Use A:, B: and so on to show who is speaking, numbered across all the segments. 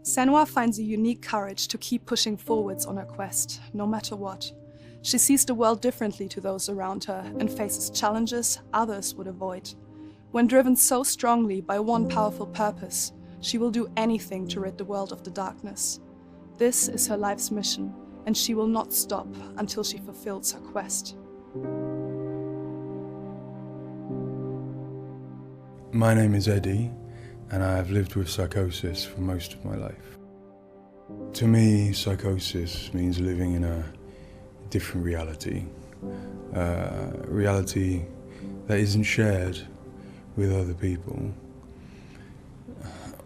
A: Senua finds a unique courage to keep pushing forwards on her quest, no matter what. She sees the world differently to those around her and faces challenges others would avoid. When driven so strongly by one powerful purpose, she will do anything to rid the world of the darkness. This is her life's mission, and she will not stop until she fulfills her quest.
B: My name is Eddie, and I have lived with psychosis for most of my life. To me, psychosis means living in a different reality. A reality that isn't shared with other people.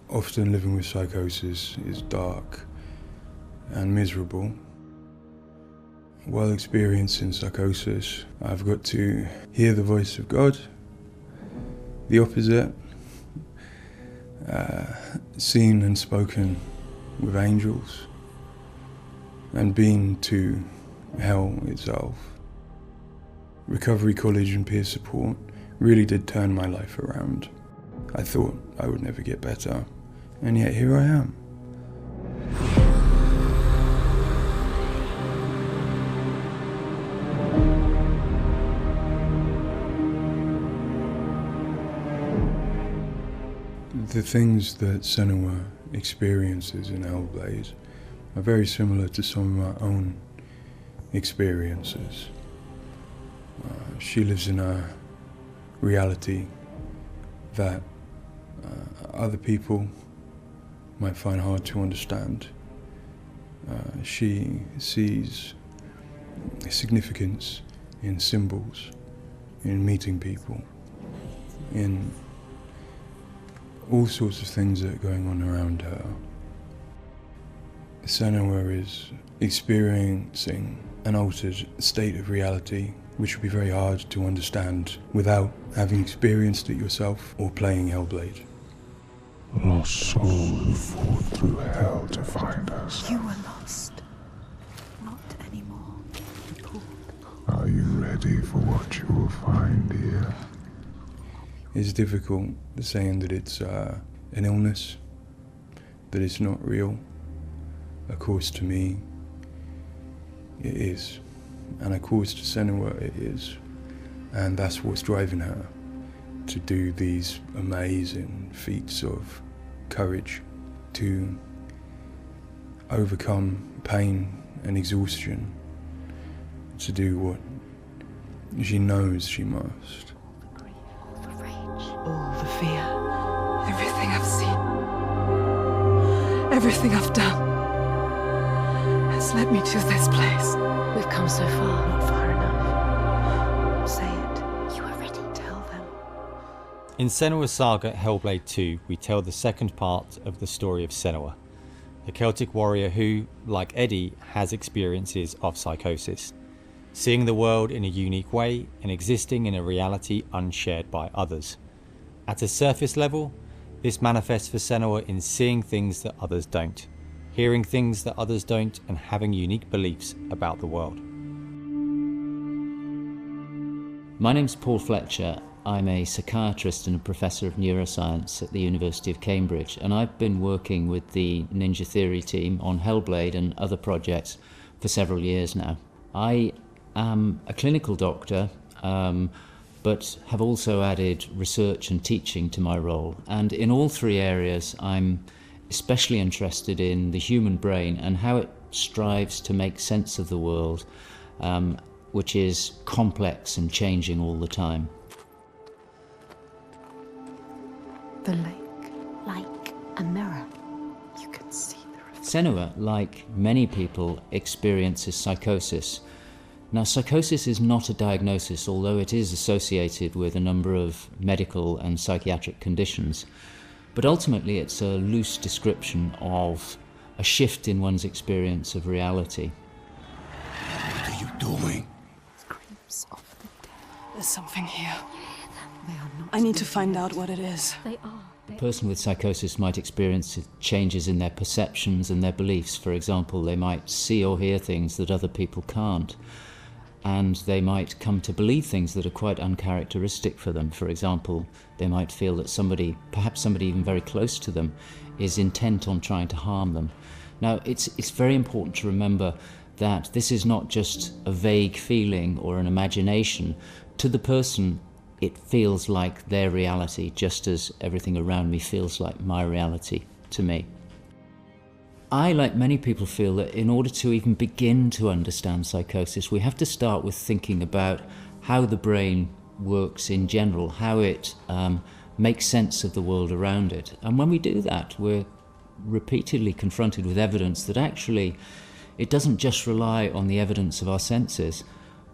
B: Often living with psychosis is dark and miserable. While experiencing psychosis, I've got to hear the voice of God, the opposite, seen and spoken with angels, and been to hell itself. Recovery college and peer support really did turn my life around. I thought I would never get better, and yet here I am. The things that Senua experiences in Hellblade are very similar to some of my own experiences. She lives in a reality that other people might find hard to understand. She sees significance in symbols, in meeting people, in all sorts of things that are going on around her. Senua is experiencing an altered state of reality which would be very hard to understand without having experienced it yourself or playing Hellblade.
C: Lost soul who fought through hell to find us.
D: You were lost. Not anymore.
C: Are you ready for what you will find here?
B: It's difficult saying that it's an illness, that it's not real. Of course, to me, it is. And of course, to Senua, it is. And that's what's driving her to do these amazing feats of courage, to overcome pain and exhaustion, to do what she knows she must.
D: All the fear.
A: Everything I've seen, everything I've done, has led me to this place.
D: We've come so far, not far enough. Say it. You are ready. Tell them.
E: In Senua's saga Hellblade II, we tell the second part of the story of Senua, a Celtic warrior who, like Eddie, has experiences of psychosis, seeing the world in a unique way and existing in a reality unshared by others. At a surface level, this manifests for Senua in seeing things that others don't, hearing things that others don't, and having unique beliefs about the world.
F: My name's Paul Fletcher. I'm a psychiatrist and a professor of neuroscience at the University of Cambridge, and I've been working with the Ninja Theory team on Hellblade and other projects for several years now. I am a clinical doctor, but have also added research and teaching to my role. And in all three areas, I'm especially interested in the human brain and how it strives to make sense of the world, which is complex and changing all the time.
D: The lake, like a mirror. You can see the reflection.
F: Senua, like many people, experiences psychosis. Now, psychosis is not a diagnosis, although it is associated with a number of medical and psychiatric conditions. But ultimately, it's a loose description of a shift in one's experience of reality.
C: What are you doing?
D: Screams of the dead.
A: There's something here.
D: They are not.
A: I need to find out what it is.
D: They are.
F: A person with psychosis might experience changes in their perceptions and their beliefs. For example, they might see or hear things that other people can't. and they might come to believe things that are quite uncharacteristic for them. For example, they might feel that somebody, perhaps somebody even very close to them, is intent on trying to harm them. Now, it's very important to remember that this is not just a vague feeling or an imagination. To the person, it feels like their reality, just as everything around me feels like my reality to me. I, like many people, feel that in order to even begin to understand psychosis, we have to start with thinking about how the brain works in general, how it makes sense of the world around it. And when we do that, we're repeatedly confronted with evidence that actually it doesn't just rely on the evidence of our senses,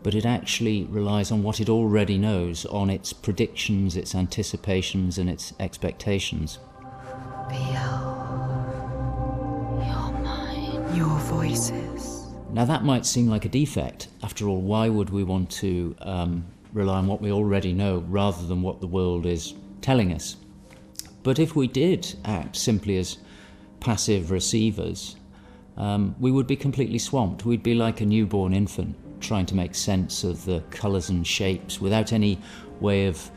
F: but it actually relies on what it already knows, on its predictions, its anticipations, and its expectations.
D: Your voices.
F: Now that might seem like a defect. After all, why would we want to rely on what we already know rather than what the world is telling us? But if we did act simply as passive receivers, we would be completely swamped. We'd be like a newborn infant trying to make sense of the colours and shapes without any way of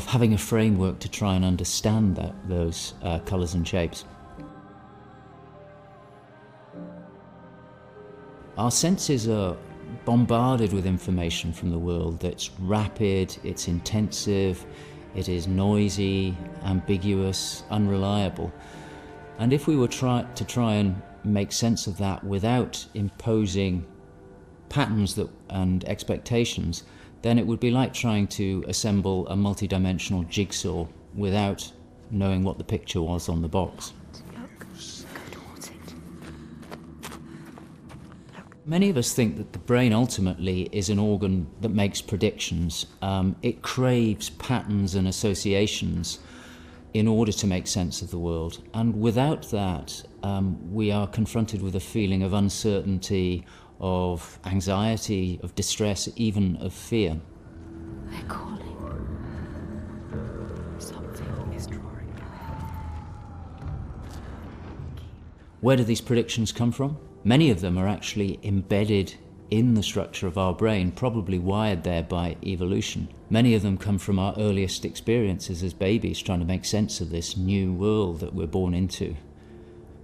F: having a framework to try and understand those colours and shapes. Our senses are bombarded with information from the world that's rapid, it's intensive, it is noisy, ambiguous, unreliable. And if we were to try and make sense of that without imposing patterns and expectations, then it would be like trying to assemble a multi-dimensional jigsaw without knowing what the picture was on the box. Many of us think that the brain ultimately is an organ that makes predictions. It craves patterns and associations in order to make sense of the world. And without that, we are confronted with a feeling of uncertainty, of anxiety, of distress, even of fear.
D: They're calling. Something is drawing near.
F: Where do these predictions come from? Many of them are actually embedded in the structure of our brain, probably wired there by evolution. Many of them come from our earliest experiences as babies, trying to make sense of this new world that we're born into.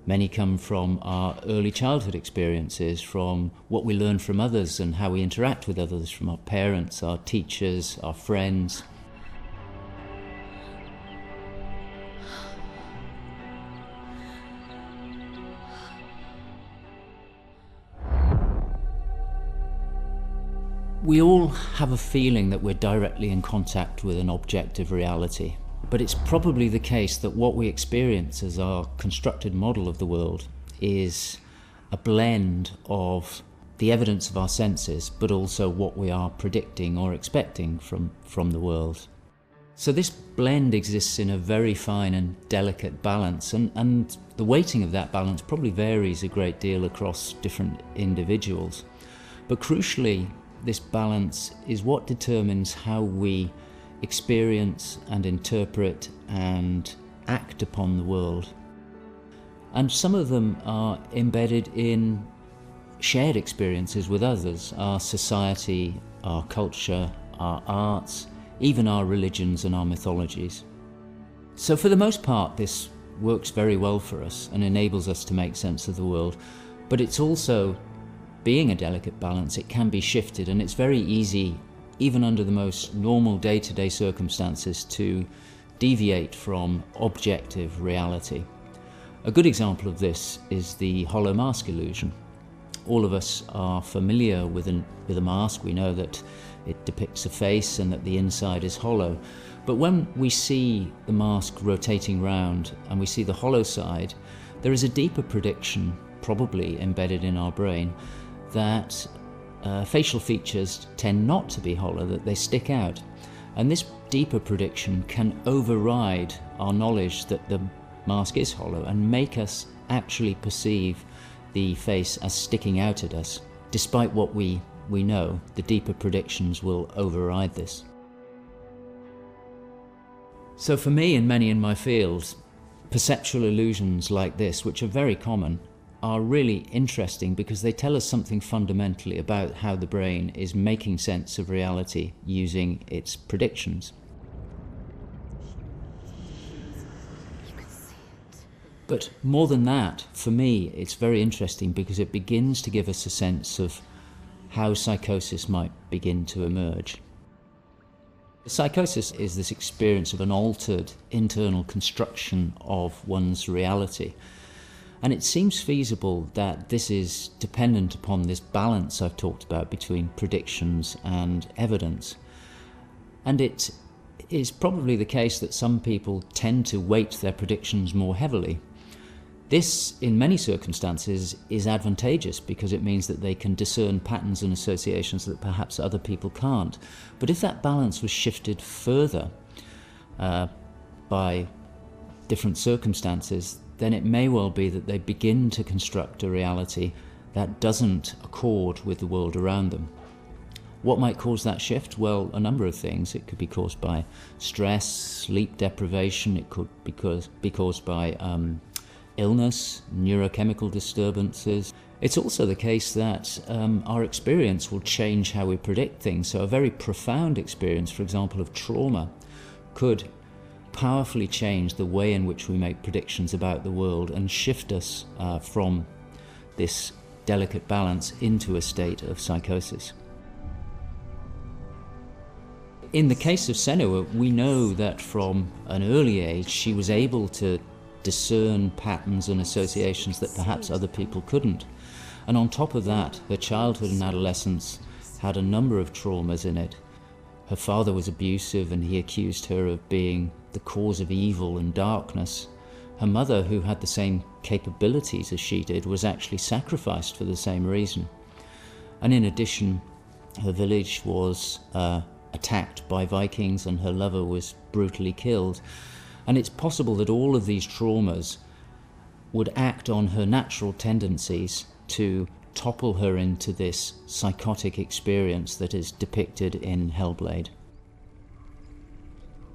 F: Many come from our early childhood experiences, from what we learn from others and how we interact with others, from our parents, our teachers, our friends. We all have a feeling that we're directly in contact with an objective reality, but it's probably the case that what we experience as our constructed model of the world is a blend of the evidence of our senses, but also what we are predicting or expecting from the world. So this blend exists in a very fine and delicate balance, and the weighting of that balance probably varies a great deal across different individuals. But crucially, this balance is what determines how we experience and interpret and act upon the world. And some of them are embedded in shared experiences with others, our society, our culture, our arts, even our religions and our mythologies. So for the most part, this works very well for us and enables us to make sense of the world, but it's also, being a delicate balance, it can be shifted, and it's very easy, even under the most normal day-to-day circumstances, to deviate from objective reality. A good example of this is the hollow mask illusion. All of us are familiar with a mask. We know that it depicts a face and that the inside is hollow. But when we see the mask rotating round and we see the hollow side, there is a deeper prediction, probably embedded in our brain, that facial features tend not to be hollow, that they stick out. And this deeper prediction can override our knowledge that the mask is hollow and make us actually perceive the face as sticking out at us. Despite what we know, the deeper predictions will override this. So for me and many in my field, perceptual illusions like this, which are very common, are really interesting because they tell us something fundamentally about how the brain is making sense of reality using its predictions. But more than that, for me, it's very interesting because it begins to give us a sense of how psychosis might begin to emerge. Psychosis is this experience of an altered internal construction of one's reality. And it seems feasible that this is dependent upon this balance I've talked about between predictions and evidence. And it is probably the case that some people tend to weight their predictions more heavily. This, in many circumstances, is advantageous because it means that they can discern patterns and associations that perhaps other people can't. But if that balance was shifted further by different circumstances, then it may well be that they begin to construct a reality that doesn't accord with the world around them. What might cause that shift? Well, a number of things. It could be caused by stress, sleep deprivation. It could be caused by illness, neurochemical disturbances. It's also the case that our experience will change how we predict things. So a very profound experience, for example, of trauma, could powerfully change the way in which we make predictions about the world and shift us from this delicate balance into a state of psychosis. In the case of Senua, we know that from an early age she was able to discern patterns and associations that perhaps other people couldn't. And on top of that, her childhood and adolescence had a number of traumas in it. Her father was abusive and he accused her of being the cause of evil and darkness. Her mother, who had the same capabilities as she did, was actually sacrificed for the same reason. And in addition, her village was attacked by Vikings and her lover was brutally killed. And it's possible that all of these traumas would act on her natural tendencies to topple her into this psychotic experience that is depicted in Hellblade.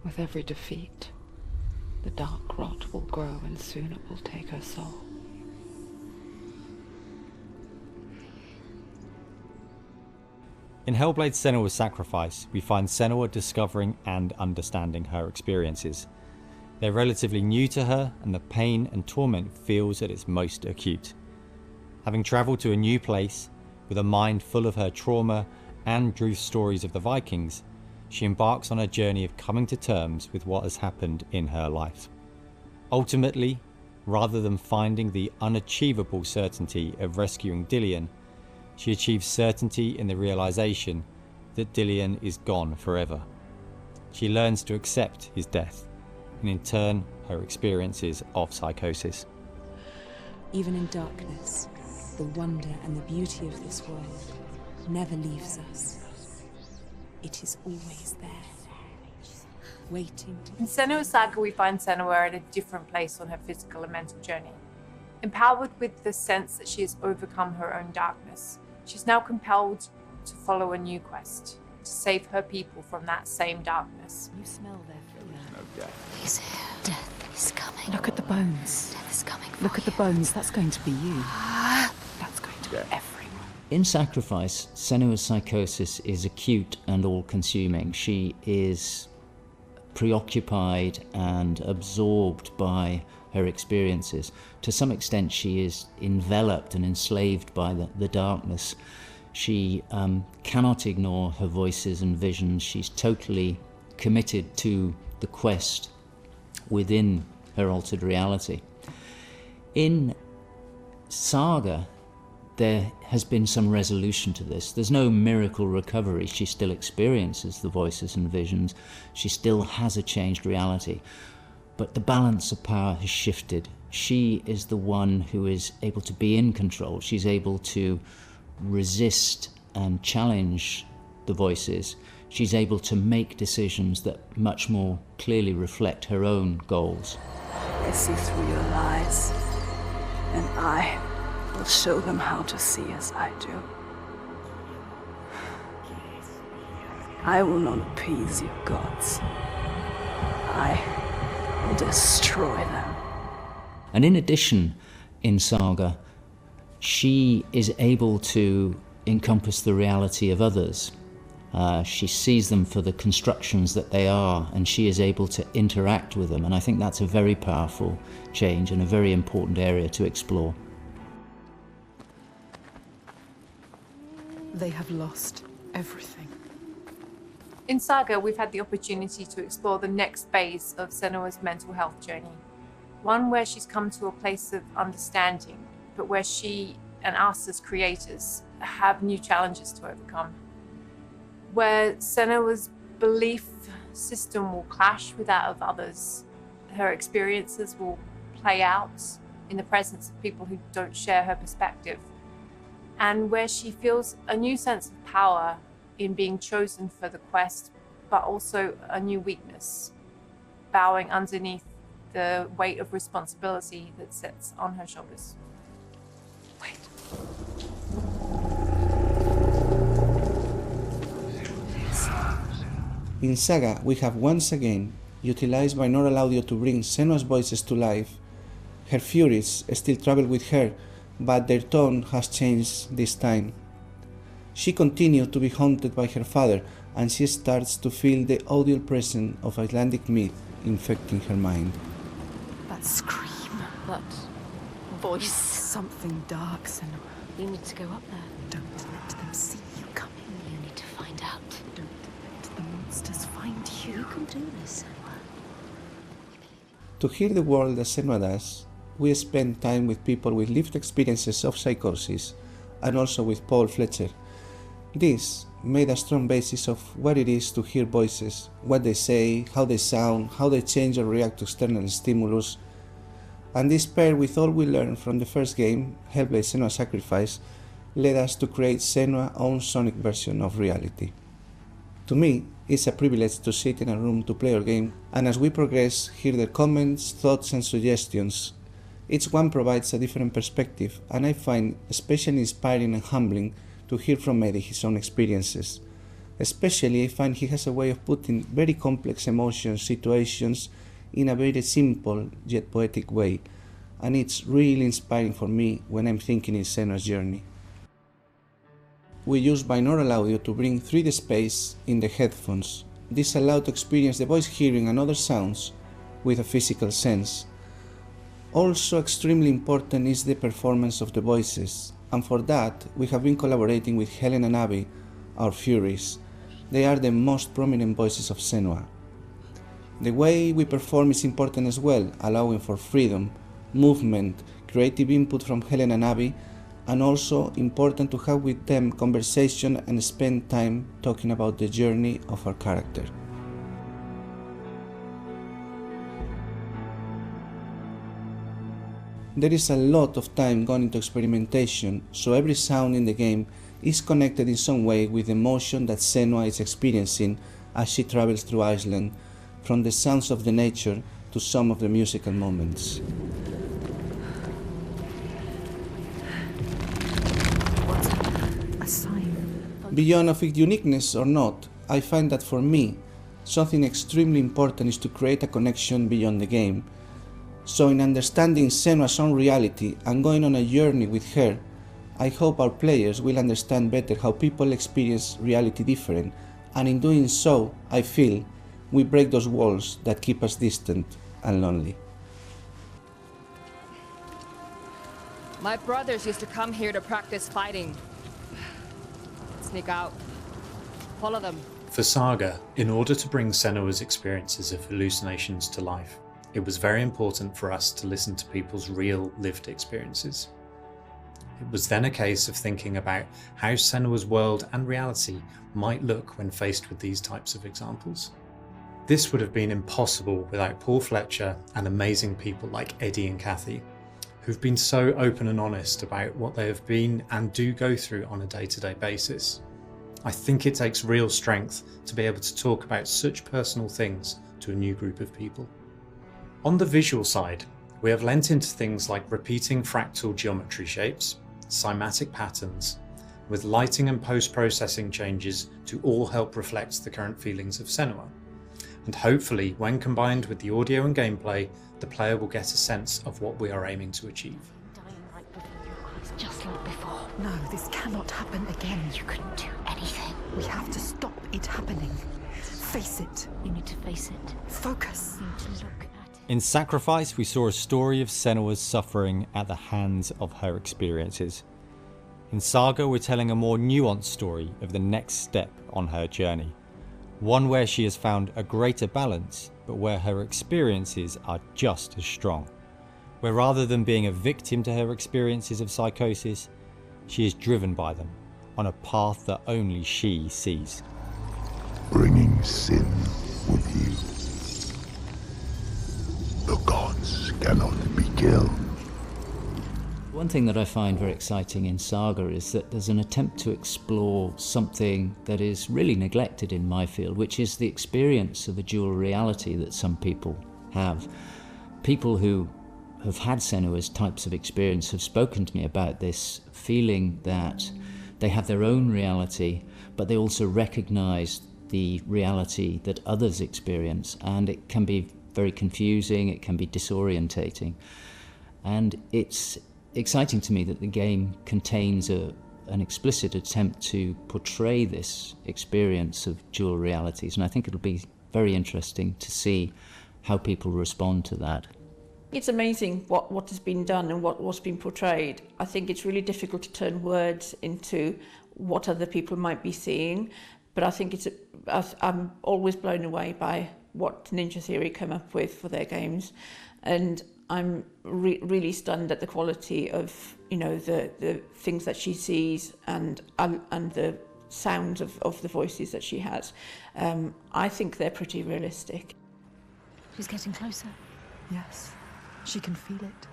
D: With every defeat, the dark rot will grow and soon it will take her soul.
E: In Hellblade Senua's Sacrifice, we find Senua discovering and understanding her experiences. They're relatively new to her, and the pain and torment feels at its most acute. Having travelled to a new place, with a mind full of her trauma and truth stories of the Vikings, she embarks on a journey of coming to terms with what has happened in her life. Ultimately, rather than finding the unachievable certainty of rescuing Dillion, she achieves certainty in the realisation that Dillion is gone forever. She learns to accept his death, and in turn her experiences of psychosis.
G: Even in darkness, the wonder and the beauty of this world never leaves us. It is always there, waiting to...
H: In Senua's Saga, we find Senua at a different place on her physical and mental journey. Empowered with the sense that she has overcome her own darkness, she's now compelled to follow a new quest, to save her people from that same darkness.
G: You smell their fear.
D: He's here. Death is coming.
G: Look at the bones.
D: Death is coming.
G: Look at the bones. That's going to be you. That's going to be everyone.
F: In Sacrifice, Senua's psychosis is acute and all-consuming. She is preoccupied and absorbed by her experiences. To some extent, she is enveloped and enslaved by the darkness. She cannot ignore her voices and visions. She's totally committed to the quest within her altered reality. In Saga, there has been some resolution to this. There's no miracle recovery. She still experiences the voices and visions. She still has a changed reality. But the balance of power has shifted. She is the one who is able to be in control. She's able to resist and challenge the voices. She's able to make decisions that much more clearly reflect her own goals.
I: They see through your lies, and I will show them how to see as I do. I will not appease your gods. I will destroy them.
F: And in addition, in Saga, She is able to encompass the reality of others. She sees them for the constructions that they are, and she is able to interact with them, and I think that's a very powerful change and a very important area to explore.
D: They have lost everything.
H: In Saga, we've had the opportunity to explore the next phase of Senua's mental health journey. One where she's come to a place of understanding, but where she and us as creators have new challenges to overcome. Where Senua's belief system will clash with that of others. Her experiences will play out in the presence of people who don't share her perspective. And where she feels a new sense of power in being chosen for the quest, but also a new weakness, bowing underneath the weight of responsibility that sits on her shoulders. Wait.
J: In Saga, we have once again utilized binaural audio to bring Senua's voices to life. Her furies still travel with her, but their tone has changed this time. She continues to be haunted by her father, and she starts to feel the audio presence of Icelandic myth infecting her mind.
D: That scream, that voice. Something dark, Senua.
K: You need to go up there.
D: Don't let them see you coming.
K: You need to find out.
D: Don't let the monsters find you.
K: You can do this, Senua.
J: To hear the world as Senua does, we spend time with people with lived experiences of psychosis, and also with Paul Fletcher. This made a strong basis of what it is to hear voices, what they say, how they sound, how they change or react to external stimulus. And this paired with all we learned from the first game, Hellblade Senua Sacrifice, led us to create Senua's own sonic version of reality. To me, it's a privilege to sit in a room to play our game, and as we progress, hear their comments, thoughts and suggestions. Each one provides a different perspective, and I find especially inspiring and humbling to hear from Eddie his own experiences. Especially I find he has a way of putting very complex emotions, situations in a very simple yet poetic way, and it's really inspiring for me when I'm thinking in Senua's journey. We use binaural audio to bring 3D space in the headphones. This allows to experience the voice hearing and other sounds with a physical sense. Also extremely important is the performance of the voices, and for that we have been collaborating with Helen and Abby, our Furies. They are the most prominent voices of Senua. The way we perform is important as well, allowing for freedom, movement, creative input from Helen and Abby, and also important to have with them conversation and spend time talking about the journey of our character. There is a lot of time gone into experimentation, so every sound in the game is connected in some way with the emotion that Senua is experiencing as she travels through Iceland, from the sounds of the nature to some of the musical moments.
D: What's a sign?
J: Beyond of its uniqueness or not, I find that for me, something extremely important is to create a connection beyond the game. So in understanding Senua's own reality and going on a journey with her, I hope our players will understand better how people experience reality different, and in doing so, I feel, we break those walls that keep us distant and lonely.
L: My brothers used to come here to practice fighting. Sneak out. Follow them.
M: For Saga, in order to bring Senua's experiences of hallucinations to life, it was very important for us to listen to people's real lived experiences. It was then a case of thinking about how Senua's world and reality might look when faced with these types of examples. This would have been impossible without Paul Fletcher and amazing people like Eddie and Kathy, who've been so open and honest about what they have been and do go through on a day-to-day basis. I think it takes real strength to be able to talk about such personal things to a new group of people. On the visual side, we have lent into things like repeating fractal geometry shapes, cymatic patterns, with lighting and post-processing changes to all help reflect the current feelings of Senua. And hopefully, when combined with the audio and gameplay, the player will get a sense of what we are aiming to achieve.
K: Dying right before your eyes, just just like before.
D: No, this cannot happen again.
K: You couldn't do anything.
D: We have to stop it happening. Face it.
K: You need to face it.
D: Focus.
K: You need to look at it.
E: In Sacrifice, we saw a story of Senua's suffering at the hands of her experiences. In Saga, we're telling a more nuanced story of the next step on her journey. One where she has found a greater balance, but where her experiences are just as strong. Where rather than being a victim to her experiences of psychosis, she is driven by them on a path that only she sees.
C: Bringing sin with you. The gods cannot be killed.
F: One thing that I find very exciting in Saga is that there's an attempt to explore something that is really neglected in my field, which is the experience of a dual reality that some people have. People who have had Senua's types of experience have spoken to me about this feeling that they have their own reality, but they also recognize the reality that others experience, and it can be very confusing, it can be disorientating. And it's exciting to me that the game contains an explicit attempt to portray this experience of dual realities, and I think it'll be very interesting to see how people respond to that.
N: It's amazing what has been done and what's been portrayed. I think it's really difficult to turn words into what other people might be seeing, but I think I'm always blown away by what Ninja Theory come up with for their games, and I'm really stunned at the quality of, you know, the things that she sees and the sounds of the voices that she has. I think they're pretty realistic.
K: She's getting closer.
D: Yes, she can feel it.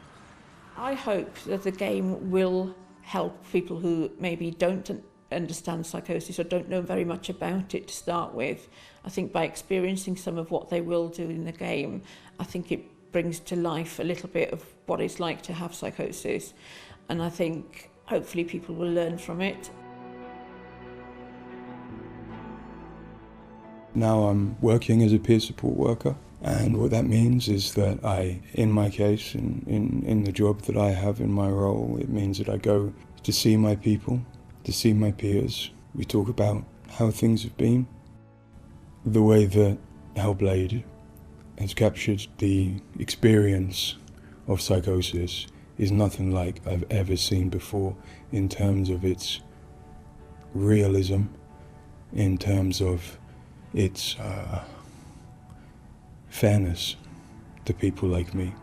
N: I hope that the game will help people who maybe don't understand psychosis or don't know very much about it to start with. I think by experiencing some of what they will do in the game, I think it brings to life a little bit of what it's like to have psychosis, and I think hopefully people will learn from it.
B: Now I'm working as a peer support worker, and what that means is that in my case, in the job that I have in my role, it means that I go to see my people, to see my peers. We talk about how things have been. The way that Hellblade has captured the experience of psychosis is nothing like I've ever seen before in terms of its realism, in terms of its fairness to people like me.